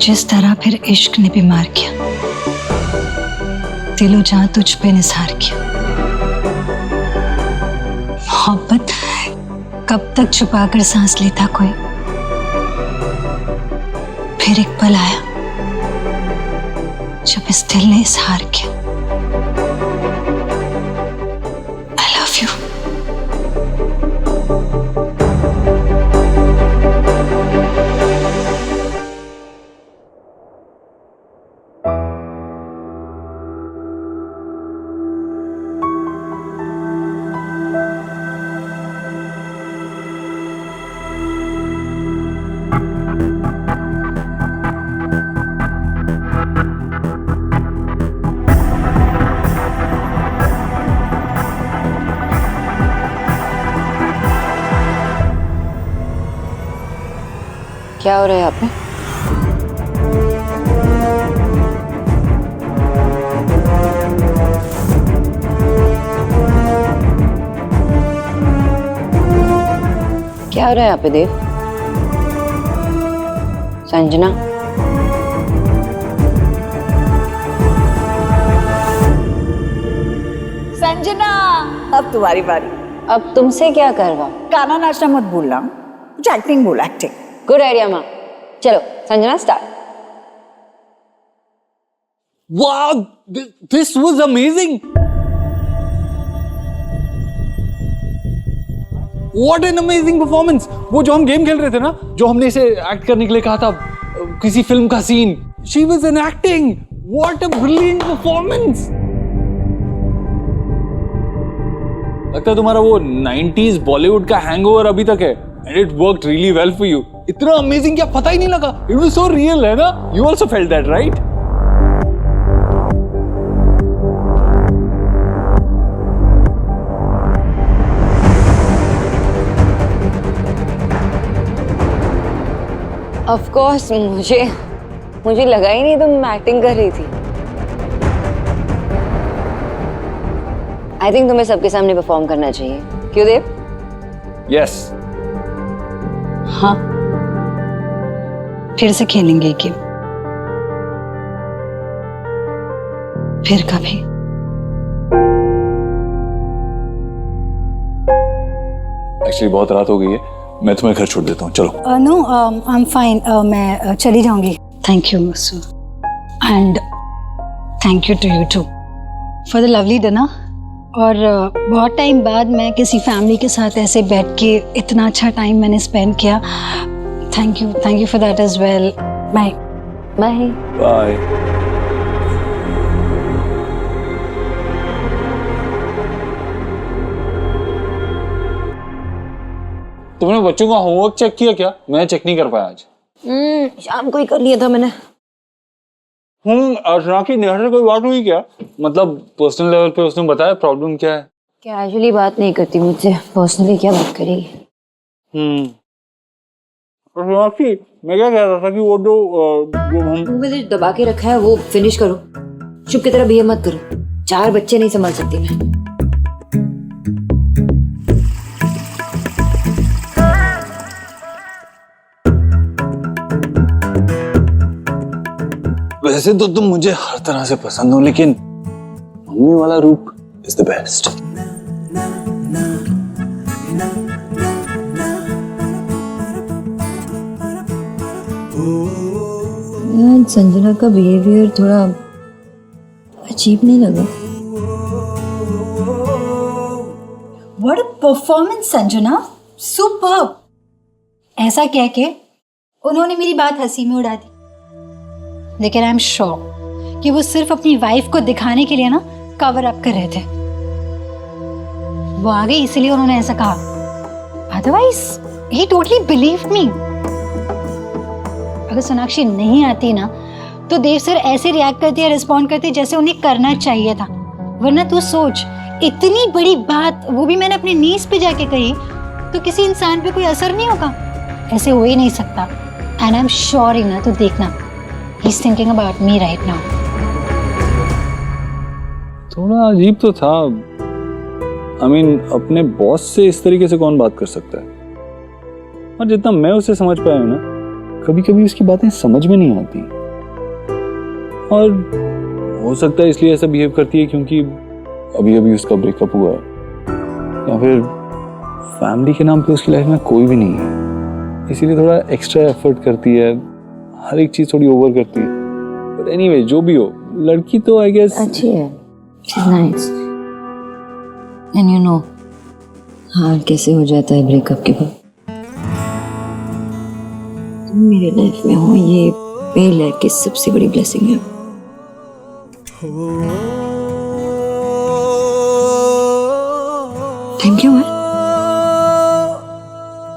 जिस तरह फिर इश्क ने बीमार किया, दिलो जहां तुझ पे निसार किया। मोहब्बत कब तक छुपाकर सांस लेता कोई, फिर एक पल आया जब इस दिल ने इजहार किया, आई लव यू। क्या हो रहा है यहाँ पे? क्या हो रहा है यहाँ पे देव? संजना, संजना, अब तुम्हारी बारी। अब तुमसे क्या करवा? गाना नाचना मत भूलना, कुछ एक्टिंग बोल, एक्टिंग। गुड आइडिया माँ। चलो Sanjana start. Wow, this was amazing. What an amazing performance. वो जो हम गेम खेल रहे थे ना, जो हमने इसे एक्ट करने के लिए कहा था, किसी फिल्म का scene, she was in acting. What a brilliant performance. लगता है तुम्हारा वो 90s बॉलीवुड का हैंगओवर अभी तक है, and it worked really well for you. इतना अमेजिंग क्या पता ही नहीं लगा. It was so real, है ना? You also felt that, right? Of course मुझे लगा ही नहीं तुम एक्टिंग कर रही थी। आई थिंक तुम्हें सबके सामने परफॉर्म करना चाहिए, क्यों देव? Yes. हाँ, फिर से खेलेंगे गेम, फिर कभी। Actually बहुत रात हो गई है, मैं तुम्हें घर छोड़ देता हूँ, चलो। नो, आई एम फाइन, मैं चली जाऊंगी। Thank you Masu, and thank you to you too for the lovely dinner. और बहुत टाइम बाद मैं किसी फैमिली के साथ ऐसे बैठ के इतना अच्छा टाइम मैंने स्पेंड किया। Thank you for that as well. Bye bye bye. तुमने बच्चों का होमवर्क चेक किया क्या? मैं चेक नहीं कर पाया आज। शाम को ही कर लिया था मैंने। अर्चना की नेहा से कोई बात हुई क्या? मतलब पर्सनल लेवल पे उसने बताया प्रॉब्लम क्या है? कैजुअली बात नहीं करती मुझसे, पर्सनली क्या बात करेगी? अर्चना की मैं क्या कह रहा था कि वो जो हम मुझे दबा के रखा है वो फिनिश करो। चुप की तरह बिहेव मत करो, 4 बच्चे नहीं संभाल सकती मैं। वैसे तो तुम मुझे हर तरह से पसंद हो, लेकिन मम्मी वाला रूप इज द बेस्ट। संजना का बिहेवियर थोड़ा अजीब नहीं लगा? What a performance Sanjana, superb. ऐसा कह के उन्होंने मेरी बात हंसी में उड़ा दी, लेकिन आई एम श्योर कि वो सिर्फ अपनी वाइफ को दिखाने के लिए ना कवर अप कर रहे थे। वो आ गई इसलिए उन्होंने ऐसा कहा, otherwise he totally believe me. अगर सोनाक्षी नहीं आती ना तो देव सर ऐसे रिएक्ट करते या रिस्पॉन्ड करते जैसे उन्हें करना चाहिए था। वरना तू सोच, इतनी बड़ी बात, वो भी मैंने अपने नीज पे जाके कही, तो किसी इंसान पे कोई असर नहीं होगा? ऐसे हो ही नहीं सकता। एंड आई एम श्योर ही ना, तो देखना, He's thinking about me right now. थोड़ा अजीब तो था। I mean, अपने बॉस से इस तरीके से कौन बात कर सकता है? और जितना मैं उसे समझ पाया हूँ ना, कभी कभी उसकी बातें समझ में नहीं आती। और हो सकता है इसलिए ऐसा बिहेव करती है क्योंकि अभी अभी उसका ब्रेकअप हुआ है, या फिर फैमिली के नाम पे उसकी लाइफ में कोई भी नहीं है, इसीलिए थोड़ा एक्स्ट्रा एफर्ट करती है, हर एक चीज थोड़ी ओवर करती है। बट एनीवे जो भी हो, लड़की तो आई गेस अच्छी है, she is nice. And you know hard कैसे हो जाता है ब्रेकअप के बाद। तुम मेरे लाइफ में हो, ये मेरी लाइफ की सबसे बड़ी ब्लेसिंग है। टाइम क्या हुआ है?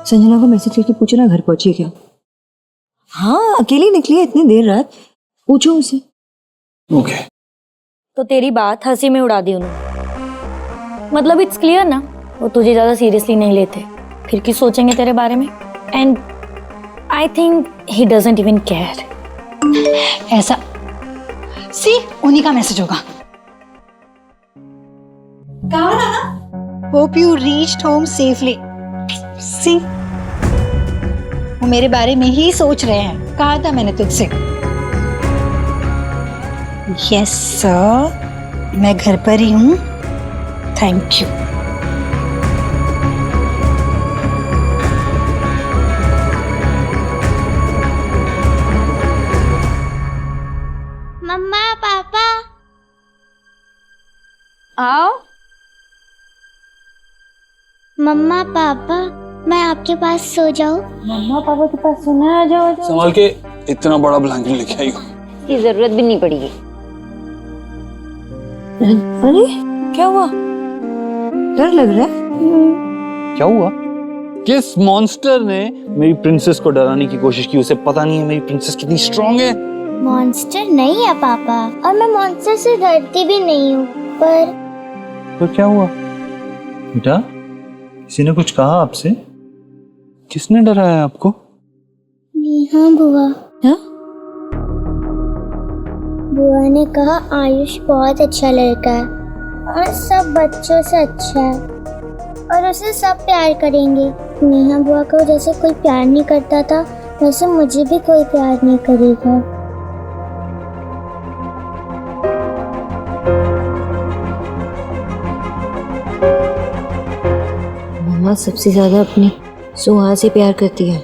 संजना को मैसेज करके पूछो ना घर पहुंची है क्या। हाँ अकेली निकली है इतनी देर रात, पूछो उसे। ओके। तो तेरी बात हंसी में उड़ा दी उन्होंने। मतलब इट्स क्लियर ना, वो तुझे ज्यादा सीरियसली नहीं लेते, फिर की सोचेंगे तेरे बारे में। And I think he doesn't even care. ऐसा सी उन्हीं का मैसेज होगा। कहा ना, hope you reached home safely. See वो मेरे बारे में ही सोच रहे हैं, कहा था मैंने तुझसे। यस सर, मैं घर पर ही हूँ, थैंक यू। मम्मा पापा आओ। मम्मा पापा मैं आपके पास सो जाऊं? मम्मा पापा के पास सोना आ जाओ। संभाल के, इतना बड़ा ब्लैंकेट लेके आई हूँ। की जरूरत भी नहीं पड़ेगी। अरे क्या हुआ? डर लग रहा है? क्या हुआ? किस मॉन्स्टर ने मेरी प्रिंसेस को डराने की कोशिश की? उसे पता नहीं है मेरी प्रिंसेस कितनी स्ट्रांग है। मॉन्स्टर नहीं है पापा, और मैं मॉन्स्टर से डरती भी नहीं हूँ। पर क्या हुआ बेटा? किसी ने कुछ कहा आपसे? किसने डराया आपको? नेहा बुआ। हाँ? बुआ ने कहा आयुष बहुत अच्छा लड़का है और सब बच्चों से अच्छा है और उसे सब प्यार करेंगे। नेहा बुआ को जैसे कोई प्यार नहीं करता था, वैसे मुझे भी कोई प्यार नहीं करेगा। मम्मा सबसे ज्यादा अपनी सुहा से प्यार करती है।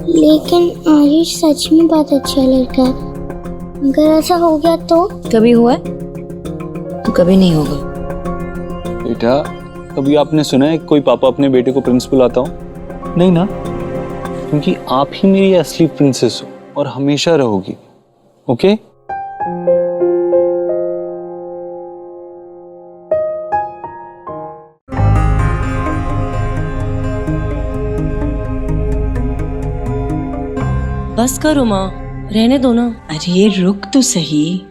लेकिन आयुष सच में बहुत अच्छा लड़का है। अगर ऐसा हो गया तो? कभी हुआ है तो कभी नहीं होगा। बेटा, कभी आपने सुना है कोई पापा अपने बेटे को प्रिंस बुलाता हो? नहीं ना, क्योंकि आप ही मेरी असली प्रिंसेस हो और हमेशा रहोगी। ओके? बस करो माँ, रहने दो ना। अरे रुक तो सही,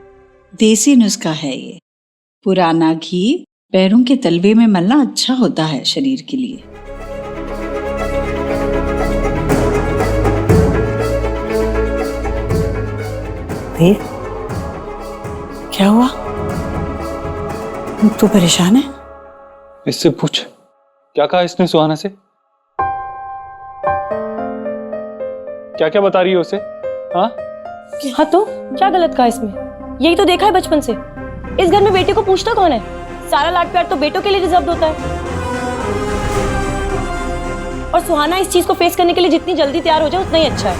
देसी नुस्खा है ये। पुराना घी पैरों के तलवे में मलना अच्छा होता है शरीर के लिए। देख क्या हुआ? तू परेशान है? इससे पूछ, क्या कहा इसने सुहाना से? क्या क्या बता रही है उसे? हाँ? हाँ तो क्या गलत कहा इसमें? यही तो देखा है बचपन से। इस घर में बेटे को पूछता कौन है? सारा लाड प्यार तो बेटों के लिए रिजर्व होता है। और सुहाना इस चीज को फेस करने के लिए जितनी जल्दी तैयार हो जाए उतना ही अच्छा है।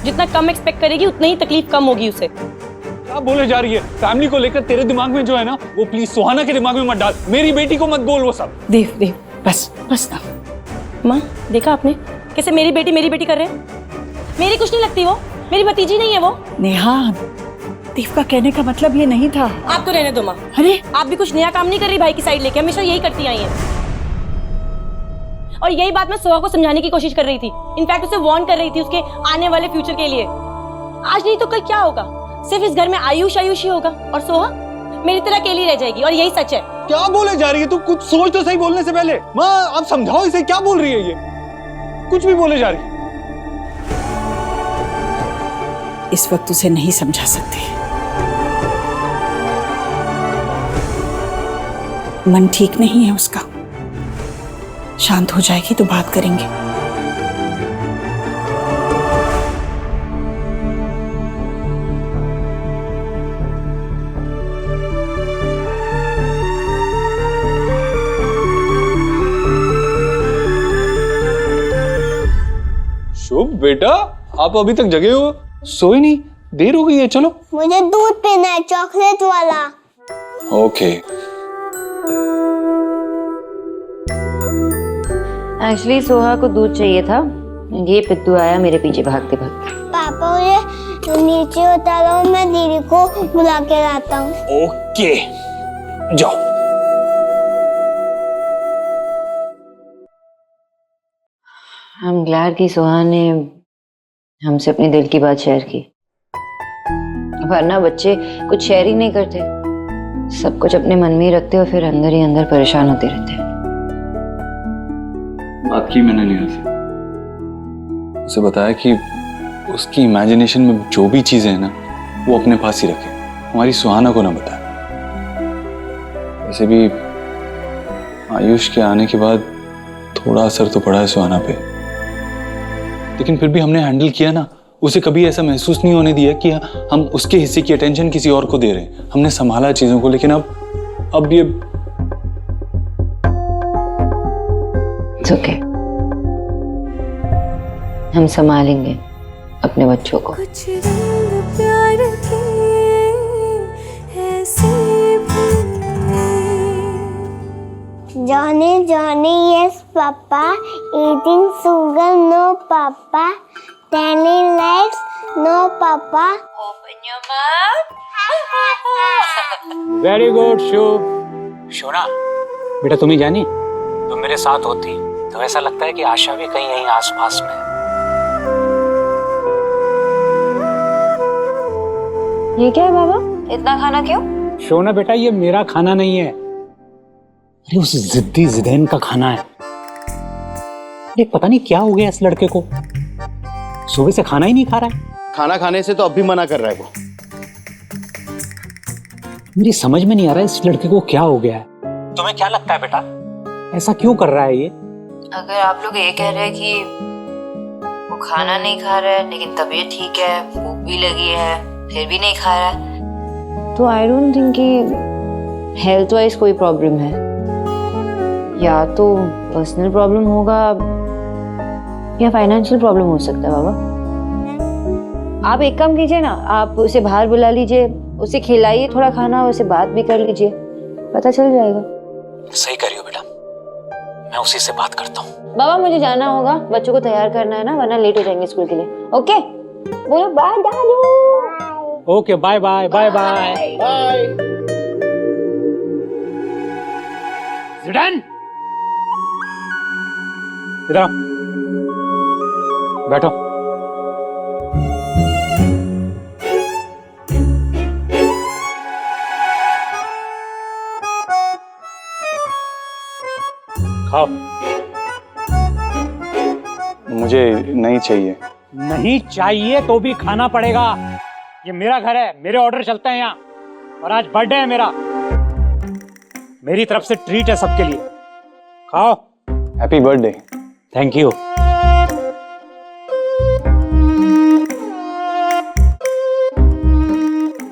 जितना कम एक्सपेक्ट करेगी उतनी ही तकलीफ कम होगी उसे। क्या बोले जा रही है? फैमिली को लेकर तेरे दिमाग में जो है ना, वो प्लीज सुहाना के दिमाग में मत डाल। मेरी बेटी को मत बोल वो सब। देव देव बस बस ना। माँ देखा आपने कैसे मेरी बेटी कर रहे हैं? मेरी कुछ नहीं लगती वो, मेरी भतीजी नहीं है वो। नेहा, देव का कहने का मतलब ये नहीं था। आप तो रहने दो माँ। अरे आप भी कुछ नया काम नहीं कर रही भाई की साइड लेके, हमेशा यही करती आई हैं। और यही बात मैं सोहा को समझाने की कोशिश कर रही थी। इनफैक्ट उसे वार्न कर रही थी उसके आने वाले फ्यूचर के लिए। आज नहीं तो कल क्या होगा? सिर्फ इस घर में आयुष ही होगा और सोहा मेरी तरह अकेली रह जाएगी। और यही सच है। क्या बोले जा रही है तू? कुछ सोच तो सही बोलने से पहले। माँ आप समझाओ इसे, क्या बोल रही है ये? कुछ भी बोले जा रही है। इस वक्त उसे नहीं समझा सकते। मन ठीक नहीं है उसका। शांत हो जाएगी तो बात करेंगे। शुभ बेटा, आप अभी तक जगे हो? सोए नहीं? देर हो गई है, चलो। मुझे दूध पीना है, चॉकलेट वाला। ओके। एक्चुअली सोहा को दूध चाहिए था, ये पिद्दू आया मेरे पीछे भागते भागते। पापा मुझे नीचे उतारो, मैं दीदी को बुला के लाता हूँ। ओके, जाओ। आई एम ग्लैड कि सोहा ने हमसे अपने दिल की बात शेयर की, वरना बच्चे कुछ शेयर ही नहीं करते, सब कुछ अपने मन में ही रखते और फिर अंदर ही अंदर परेशान होते रहते। बात की मैंने नीरज से, उसे बताया कि उसकी इमेजिनेशन में जो भी चीजें हैं ना, वो अपने पास ही रखे, हमारी सुहाना को ना बताए। वैसे भी आयुष के आने के बाद थोड़ा असर तो पड़ा है सुहाना पे, लेकिन फिर भी हमने हैंडल किया ना। उसे कभी ऐसा महसूस नहीं होने दिया कि हम उसके हिस्से की अटेंशन किसी और को दे रहे हैं। हमने संभाला चीजों को, लेकिन अब ये It's okay. हम संभालेंगे अपने बच्चों को। कुछ रंग प्यार के ऐसे Johnny, Johnny, yes, Papa. Eating sugar, no, Papa. Telling lies, no, Papa. Open your mouth. Very good Shubh. शोना बेटा, तुम्हें जानी, तुम मेरे साथ होती तो ऐसा लगता है कि आशा भी कहीं यहीं आसपास में है। ये क्या है बाबा, इतना खाना क्यों? शोना बेटा, ये मेरा खाना नहीं है, अरे उस जिद्दी जिदैन का खाना है। अरे पता नहीं क्या हो गया इस लड़के को, सुबह से खाना ही नहीं खा रहा है। खाना खाने से तो अब भी मना कर रहा है वो। मेरी समझ में नहीं आ रहा है इस लड़के को क्या हो गया है। तुम्हें क्या लगता है बेटा, ऐसा क्यों कर रहा है ये? अगर आप लोग ये कह रहे हैं कि वो खाना नहीं खा रहा है लेकिन तबीयत ठीक है, भूख भी लगी है, फिर भी नहीं खा रहा है, तो आई डोंट थिंक कि हेल्थ वाइज कोई प्रॉब्लम है। या तो पर्सनल प्रॉब्लम होगा या फाइनेंशियल प्रॉब्लम हो सकता है। बाबा आप एक काम कीजिए ना, आप उसे बाहर बुला लीजिए, उसे खिलाइए थोड़ा खाना, उसे बात भी कर लीजिए, पता चल जाएगा। सही कर रही हो बेटा, मैं उसी से बात करता हूँ। बाबा मुझे जाना होगा, बच्चों को तैयार करना है ना, वरना लेट हो जाएंगे स्कूल के लिए। ओके बोलो बाय दादू। Okay bye bye bye bye bye. Zidane इधर आओ, बैठो। खाओ। मुझे नहीं चाहिए। नहीं चाहिए तो भी खाना पड़ेगा, ये मेरा घर है, मेरे ऑर्डर चलते हैं यहाँ, और आज बर्थडे है मेरा, मेरी तरफ से ट्रीट है सबके लिए। खाओ। Happy birthday. Thank you.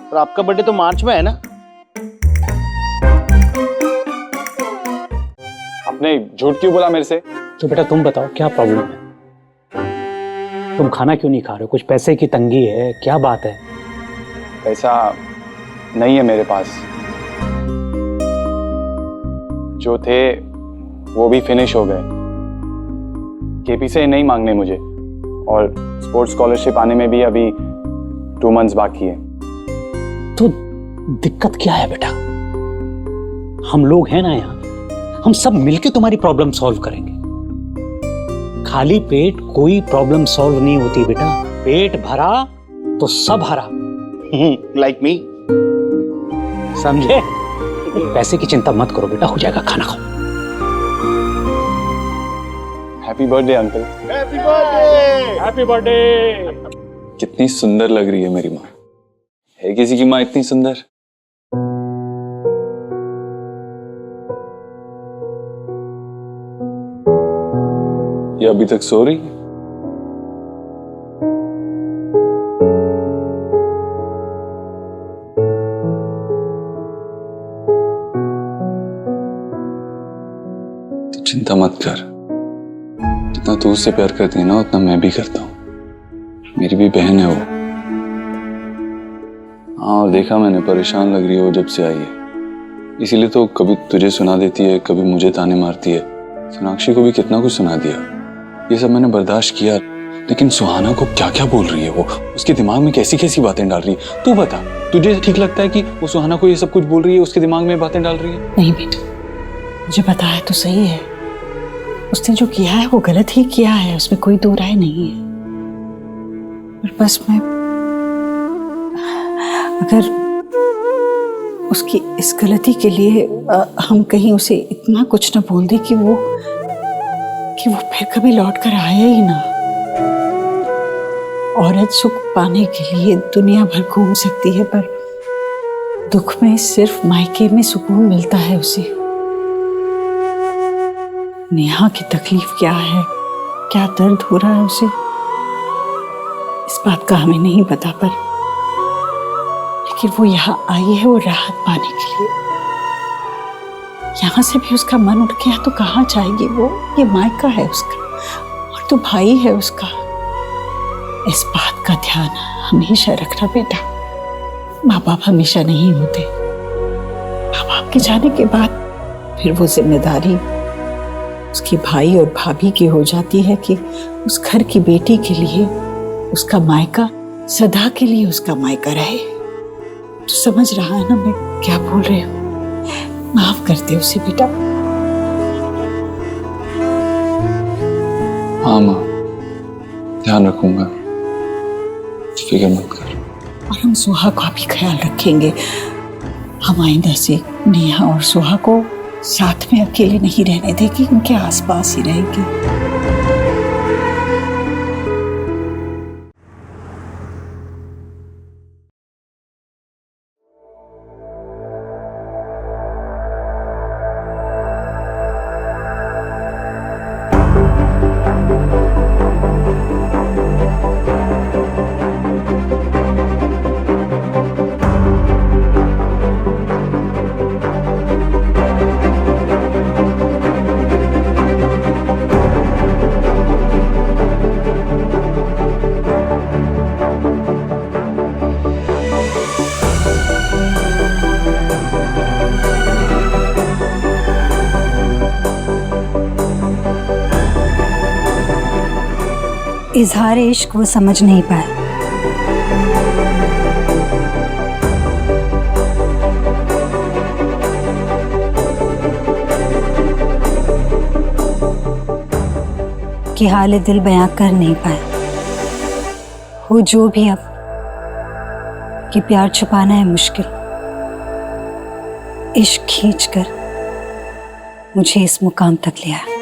और आपका बर्थडे तो मार्च में है ना? आपने झूठ क्यों बोला मेरे से? तो बेटा तुम बताओ क्या प्रॉब्लम है, तुम खाना क्यों नहीं खा रहे हो? कुछ पैसे की तंगी है, क्या बात है? पैसा नहीं है मेरे पास, जो थे वो भी फिनिश हो गए। केपी से नहीं मांगने मुझे, और स्पोर्ट्स स्कॉलरशिप आने में भी अभी 2 मंथ्स बाकी है। तो दिक्कत क्या है बेटा, हम लोग हैं ना यहाँ, हम सब मिलके तुम्हारी प्रॉब्लम सॉल्व करेंगे। खाली पेट कोई प्रॉब्लम सॉल्व नहीं होती बेटा, पेट भरा तो सब हरा। लाइक मी, समझे? पैसे की चिंता मत करो बेटा, हो जाएगा, खाना खाओ। Happy birthday uncle. Happy birthday. Happy birthday. कितनी सुंदर लग रही है मेरी माँ, है किसी की माँ इतनी सुंदर? अभी तक सो रही है? तो चिंता मत कर, जितना तू उससे प्यार करती है ना उतना मैं भी करता हूँ। मेरी भी बहन है वो। हाँ, और देखा मैंने, परेशान लग रही है वो जब से आई है, इसीलिए तो कभी तुझे सुना देती है, कभी मुझे ताने मारती है। सोनाक्षी को भी कितना कुछ सुना दिया, ये सब मैंने बर्दाश्त किया, लेकिन सुहाना को क्या क्या बोल रही है वो, उसके दिमाग में कैसी कैसी बातें डाल रही है। तू बता, तुझे ठीक लगता है कि वो सुहाना को ये सब कुछ बोल रही है, उसके दिमाग में बातें डाल रही है? नहीं बेटा, मुझे पता है तो सही है, उसने जो किया है वो गलत ही किया है, उसमें कोई दो राय नहीं है। पर बस मैं अगर उसकी इस गलती के लिए हम कहीं उसे इतना कुछ ना बोल दे कि वो फिर कभी लौट कर आए ही ना। औरत सुख पाने के लिए दुनिया भर घूम सकती है, पर दुख में सिर्फ मायके में सुकून मिलता है उसे। नेहा की तकलीफ क्या है, क्या दर्द हो रहा है उसे, इस बात का हमें नहीं पता, पर लेकिन वो यहाँ आई है वो राहत पाने के लिए। यहाँ से भी उसका मन उठ गया तो कहाँ जाएगी वो? ये मायका है उसका और तो भाई है उसका। इस बात का ध्यान हमेशा रखना बेटा। माँ बाप हमेशा नहीं होते, माँ बाप के जाने के बाद फिर वो जिम्मेदारी उसके भाई और भाभी की हो जाती है कि उस घर की बेटी के लिए उसका मायका सदा के लिए उसका मायका रहे। तो समझ रहा है ना मैं क्या बोल रही हूँ? माफ कर दे उसे बेटा। हाँ माँ, ध्यान रखूंगा, फिक्र मत कर। और हम सुहा का भी ख्याल रखेंगे। हम आइंदा से नेहा और सुहा को साथ में अकेले नहीं रहने देगी, उनके आसपास ही रहेगी। इजहार इश्क वो समझ नहीं पाया। कि हाल दिल बयां कर नहीं पाया। हो जो भी अब कि प्यार छुपाना है मुश्किल, इश्क खींचकर मुझे इस मुकाम तक ले आया।